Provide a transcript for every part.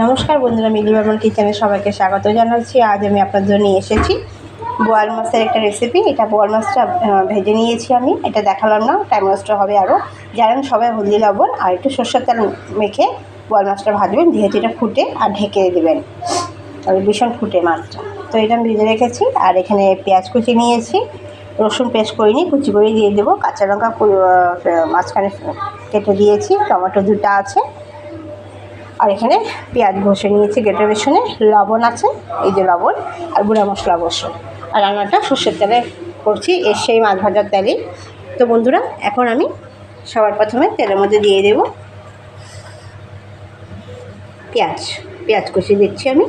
নমস্কার বন্ধুরা, মিলি বর্মন কিচেনে সবাইকে স্বাগত জানাচ্ছি। আজ আমি আপনাদের জন্য নিয়ে এসেছি বোয়াল মাছের একটা রেসিপি। এটা বোয়াল মাছটা ভেজে নিয়েছি আমি, এটা দেখালাম না, টাইম নষ্ট হবে। আরও জানেন সবাই হলদি লবণ আর একটু সরষের তেল মেখে বোয়াল মাছটা ভাজবেন, যেহেতু এটা ফুটে আর ঢেকে দেবেন, তবে ভীষণ ফুটে মাছটা। তো এটা আমি ভেজে রেখেছি। আর এখানে পেঁয়াজ কুচি নিয়েছি, রসুন পেস্ট করিনি, কুচি করে দিয়ে দেবো। কাঁচা লঙ্কা মাঝখানে কেটে দিয়েছি, টমেটো দুটো আছে। আর এখানে পেঁয়াজ ঘষে নিয়েছি গ্রেটার বেসনে, লবণ আছে, এই যে লবণ, আর গুঁড়া মশলা বসে। আর রান্নাটা সর্ষের তেলে করছি, এর সেই মাছ ভাজার তেলেই। তো বন্ধুরা, এখন আমি সবার প্রথমে তেলের মধ্যে দিয়ে দেব পেঁয়াজ কষিয়ে দিচ্ছি আমি।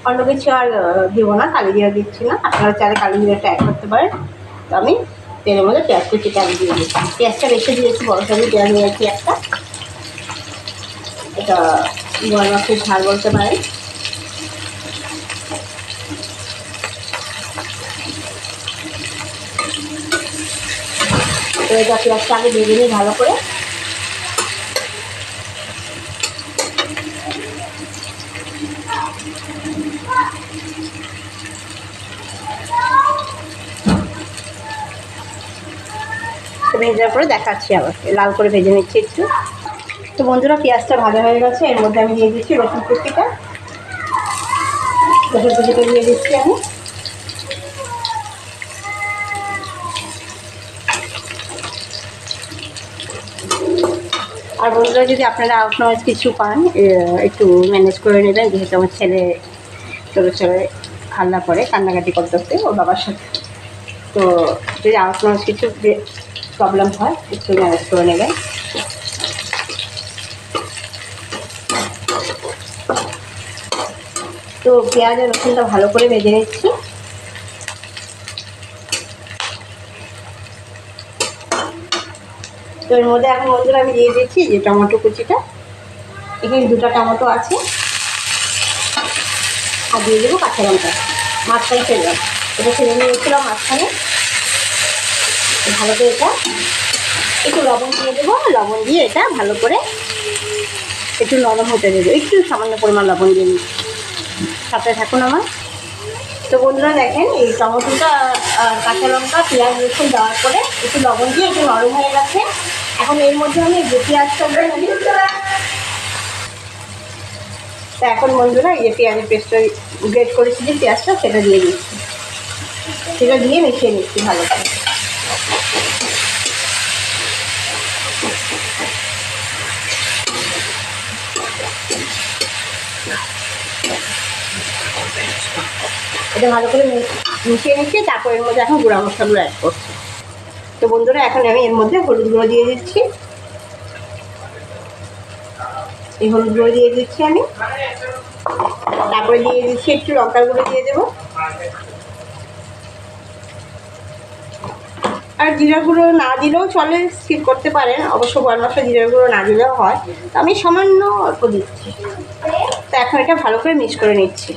অন্য কিছু আর দেবো না, কালি জিরা দিচ্ছি না, আপনারা চাইলে কালি জিরাটা অ্যাড করতে পারেন। তো আমি তেলের মধ্যে পেঁয়াজ কুচিটা আমি দিয়ে দিচ্ছি। পেঁয়াজটা বেশি দিয়েছি, বড় সাইজের পেঁয়াজ নিয়েছি একটা। এটা বোয়াল মাছের ঝাল বলতে পারেন। তো এটা পেঁয়াজটা আগে ভেজে নিই ভালো করে। ভেজার পরে দেখাচ্ছি, আবার লাল করে ভেজে নিচ্ছি একটু। তো বন্ধুরা, পেঁয়াজটা ভাজা হয়ে গেছে, এর মধ্যে আমি দিয়ে দিচ্ছি রসুন কুচিটা দিয়ে দিচ্ছি আমি। আর বন্ধুরা, যদি আপনারা আউটনয়েজ কিছু পান, একটু ম্যানেজ করে নেবেন, যেহেতু আমার ছেলে ছোটো ছেলে হাল্লা করে, কান্নাকাটি করতে করতে ওর বাবার সাথে। তো যদি আউটনয়েজ কিছু প্রবলেম হয়, একটু ম্যানেজ করে নেবেন। তো পেঁয়াজ আর রসুনটা ভালো করে ভেজে নিচ্ছি। তো এর মধ্যে এখন বন্ধুরা আমি দিয়ে দিচ্ছি যে টমেটো কুচিটা, এখানে দুটো টমেটো আছে, আর দিয়ে দেবো কাঁচা লঙ্কা। মাঝখানে ফেললাম, এটা ফেলে নিয়েছিলাম মাঝখানে। ভালো করে এটা একটু লবণ দিয়ে দেবো, লবণ দিয়ে এটা ভালো করে একটু নরম হতে দেবো। একটু সামান্য পরিমাণ লবণ দিয়ে নিচ্ছি, সাথে থাকুন আমার। তো বন্ধুরা দেখেন, এই টমেটোটা কাঁচা লঙ্কা পেঁয়াজ রসুন দেওয়ার পরে একটু লবণ দিয়ে একটু নরম হয়ে গেছে। এখন এর মধ্যে আমি যে পেঁয়াজটা দিই, তা এখন বন্ধুরা এই যে পেঁয়াজের পেস্টটা গ্রেট করেছি যে পেঁয়াজটা, সেটা দিয়ে দিচ্ছি। সেটা দিয়ে মিশিয়ে নিচ্ছি ভালো করে। এটা ভালো করে মিশিয়ে নিচ্ছি। তারপর এর মধ্যে এখন গুঁড়া মশলাগুলো অ্যাড করছি। তো বন্ধুরা, এখন আমি এর মধ্যে হলুদ গুঁড়ো দিয়ে দিচ্ছি। এই হলুদ গুঁড়ো দিয়ে দিচ্ছি আমি। তারপরে দিয়ে দিচ্ছি একটু লঙ্কার গুঁড়ো দিয়ে দেবো। আর জিরার গুঁড়ো না দিলেও চলে, স্কিপ করতে পারেন। অবশ্য বোয়াল মাছটা জিরার গুঁড়ো না দিলেও হয়, তো আমি সামান্য অল্প দিচ্ছি। তো এখন এটা ভালো করে মিক্স করে নিচ্ছি।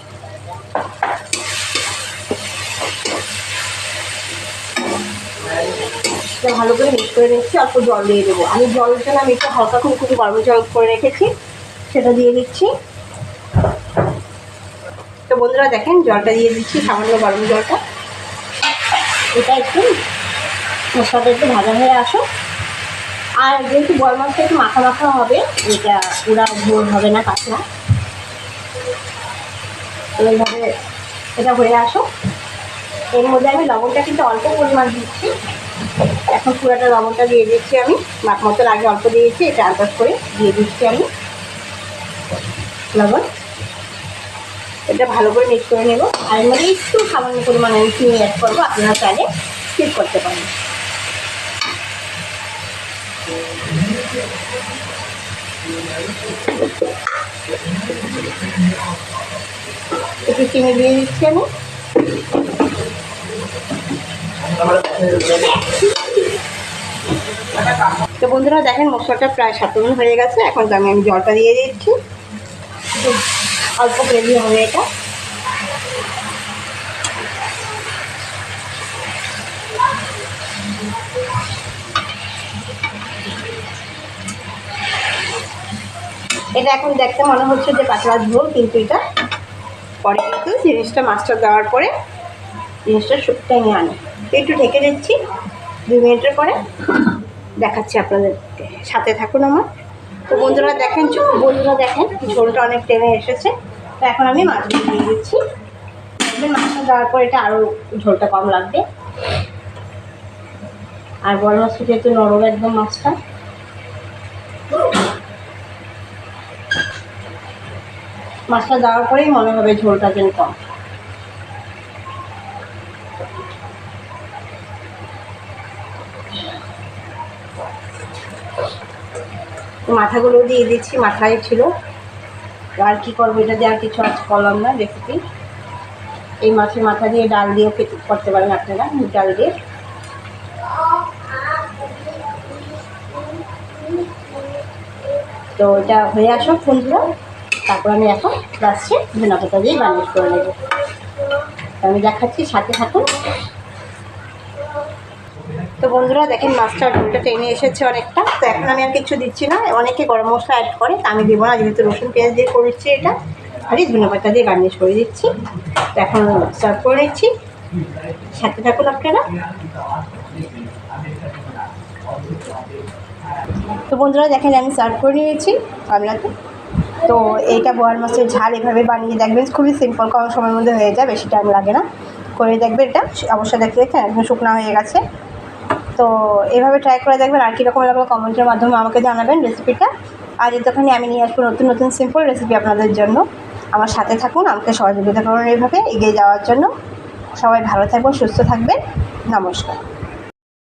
ভালো করে মিক্স করে নিচ্ছি। অল্প জল দিয়ে দেবো আমি, জলের জন্য আমি একটু হালকা খুব গরম জল করে রেখেছি, সেটা দিয়ে দিচ্ছি। তো বন্ধুরা দেখেন, জলটা দিয়ে দিচ্ছি, সামান্য গরম জলটা। এটা একটু মশলাটা একটু ভাজা হয়ে আসো। আর যেহেতু বোয়াল মাছটা একটু মাখা মাখা হবে, এটা পুরা ঝোল হবে না, কাঁচা। এইভাবে এটা হয়ে আসো। এর মধ্যে আমি লবণটা কিন্তু অল্প পরিমাণ দিচ্ছি। এখন পুরাটা লবণটা দিয়ে দিচ্ছি আমি, মাপ মতো আগে অল্প দিয়েছি, এটা আন্দাজ করে দিয়ে দিচ্ছি আমি লবণ। এটা ভালো করে মিক্স করে নেব। আর এর মধ্যে একটু সামান্য পরিমাণ আমি চিনি অ্যাড করবো, আপনারা চাইলে স্কিপ করতে পারেন। একটু চিনি দিয়ে দিচ্ছি আমি। তো বন্ধুরা দেখেন, মশলাটা প্রায় 7 হয়ে গেছে। এখন আমি জলটা দিয়ে দিচ্ছি, অল্প গ্রেভি হবে এটা। এটা এখন দেখতে মনে হচ্ছে যে পাতলা ঝোল, কিন্তু এটা পরে কিন্তু জিনিসটা মাছটা দেওয়ার পরে জিনিসটা টেনে আনে। একটু ঢেকে দিচ্ছি, 2 মিনিটের পরে দেখাচ্ছি আপনাদেরকে, সাথে থাকুন আমার। তো বন্ধুরা দেখেন ঝোলটা অনেক টেনে এসেছে। তো এখন আমি মাছগুলো দিয়ে দিচ্ছি। মাছটা দেওয়ার পর এটা আরও ঝোলটা কম লাগবে। আর বড় মাছটা যেহেতু নরম একদম মাছটা, মাছটা দেওয়ার পরেই মনে হবে ঝোলটা যেন কম। মাথাগুলো দিয়ে দিচ্ছি, মাথায় ছিল। আর কি করবো, এটা দিয়ে আর কিছু আজ করলাম না রেসিপি। এই মাছের মাথা দিয়ে ডাল দিয়েও করতে পারেন আপনারা, মুগ ডাল দিয়ে। তো এটা হয়ে আসুক বন্ধুরা, তারপর আমি এখন লাস্টে ধনে পাতা দিয়ে গার্নিশ করে নেব। আমি দেখাচ্ছি, সাথে থাকুন। তো বন্ধুরা দেখেন মাছটা ঝোলটা টেনে এসেছে অনেকটা। তো এখন আমি আর কিছু দিচ্ছি না। অনেকে গরম মশলা অ্যাড করে, তা আমি দেবো না, যেহেতু রসুন পেঁয়াজ দিয়ে করছি এটা। আর এই ধনে পাতা দিয়ে গার্নিশ করে দিচ্ছি। তো এখন সার্ভ করে নিচ্ছি, সাথে থাকুন আপনারা। তো বন্ধুরা দেখেন আমি সার্ভ করে নিয়েছি আপনাকে। তো এইটা বোয়াল মাছের ঝাল এভাবে বানিয়ে দেখবেন, খুবই সিম্পল, কম সময়ের মধ্যে হয়ে যায়, বেশি টাইম লাগে না। করে দেখবেন, এটা অবশ্যই দেখে দেখেন একদম শুকনো হয়ে গেছে। তো এভাবে ট্রাই করে দেখবেন। আর কীরকম লাগলো কমেন্টের মাধ্যমে আমাকে জানাবেন রেসিপিটা। আর যতক্ষণই আমি নিয়ে আসবো নতুন নতুন সিম্পল রেসিপি আপনাদের জন্য। আমার সাথে থাকুন, আমাকে সহযোগিতা করুন এইভাবে এগিয়ে যাওয়ার জন্য। সবাই ভালো থাকবেন, সুস্থ থাকবেন। নমস্কার।